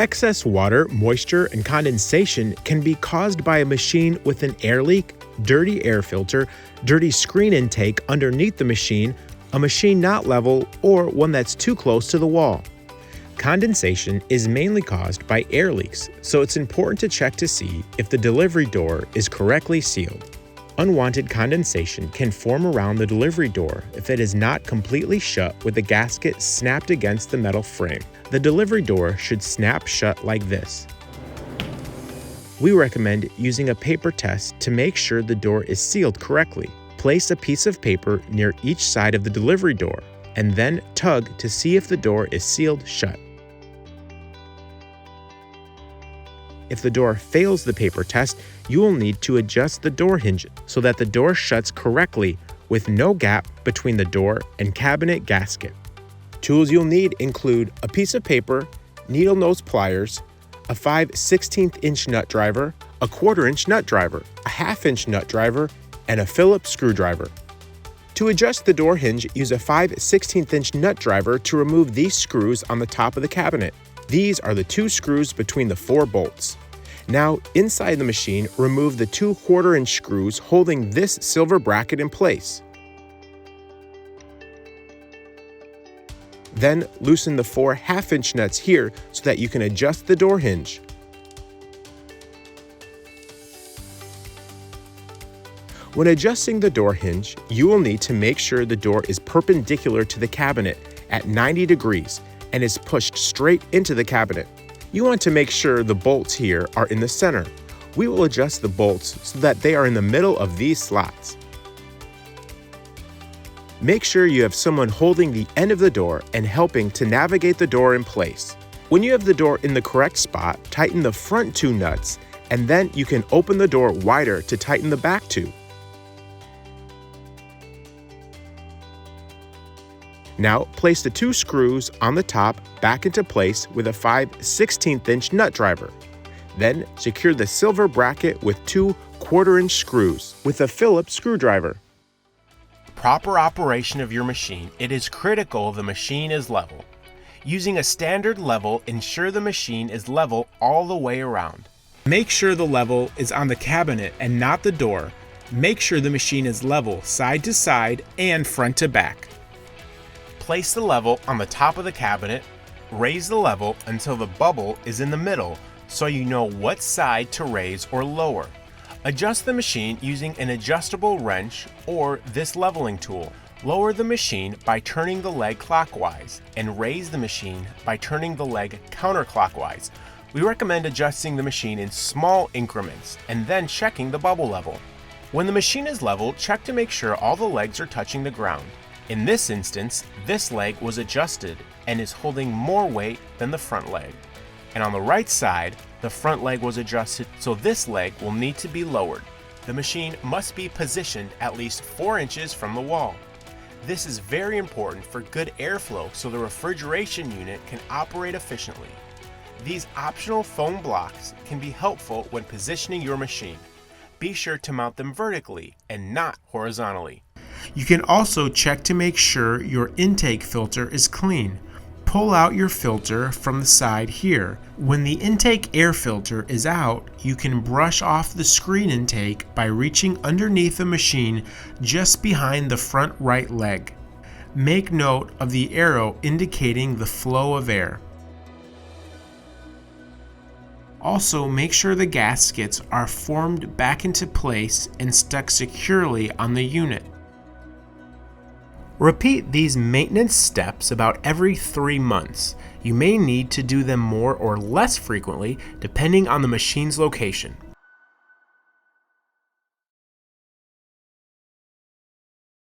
Excess water, moisture, and condensation can be caused by a machine with an air leak, dirty air filter, dirty screen intake underneath the machine, a machine not level, or one that's too close to the wall. Condensation is mainly caused by air leaks, so it's important to check to see if the delivery door is correctly sealed. Unwanted condensation can form around the delivery door if it is not completely shut with the gasket snapped against the metal frame. The delivery door should snap shut like this. We recommend using a paper test to make sure the door is sealed correctly. Place a piece of paper near each side of the delivery door and then tug to see if the door is sealed shut. If the door fails the paper test, you will need to adjust the door hinge so that the door shuts correctly with no gap between the door and cabinet gasket. Tools you'll need include a piece of paper, needle nose pliers, a 5/16" nut driver, a 1/4" nut driver, a 1/2" nut driver, and a Phillips screwdriver. To adjust the door hinge, use a 5/16" nut driver to remove these screws on the top of the cabinet. These are the 2 screws between the 4 bolts. Now, inside the machine, remove the 2 1/4" screws holding this silver bracket in place. Then, loosen the 4 1/2" nuts here so that you can adjust the door hinge. When adjusting the door hinge, you will need to make sure the door is perpendicular to the cabinet at 90 degrees and is pushed straight into the cabinet. You want to make sure the bolts here are in the center. We will adjust the bolts so that they are in the middle of these slots. Make sure you have someone holding the end of the door and helping to navigate the door in place. When you have the door in the correct spot, tighten the front 2 nuts, and then you can open the door wider to tighten the back 2. Now, place the 2 screws on the top back into place with a 5/16" nut driver. Then, secure the silver bracket with 2 1/4" screws with a Phillips screwdriver. Proper operation of your machine. It is critical the machine is level. Using a standard level, ensure the machine is level all the way around. Make sure the level is on the cabinet and not the door. Make sure the machine is level side to side and front to back. Place the level on the top of the cabinet. Raise the level until the bubble is in the middle so you know what side to raise or lower. Adjust the machine using an adjustable wrench or this leveling tool. Lower the machine by turning the leg clockwise and raise the machine by turning the leg counterclockwise. We recommend adjusting the machine in small increments and then checking the bubble level. When the machine is level, check to make sure all the legs are touching the ground. In this instance, this leg was adjusted and is holding more weight than the front leg. And on the right side, the front leg was adjusted, so this leg will need to be lowered. The machine must be positioned at least 4 inches from the wall. This is very important for good airflow so the refrigeration unit can operate efficiently. These optional foam blocks can be helpful when positioning your machine. Be sure to mount them vertically and not horizontally. You can also check to make sure your intake filter is clean. Pull out your filter from the side here. When the intake air filter is out, you can brush off the screen intake by reaching underneath the machine just behind the front right leg. Make note of the arrow indicating the flow of air. Also, make sure the gaskets are formed back into place and stuck securely on the unit. Repeat these maintenance steps about every 3 months. You may need to do them more or less frequently depending on the machine's location.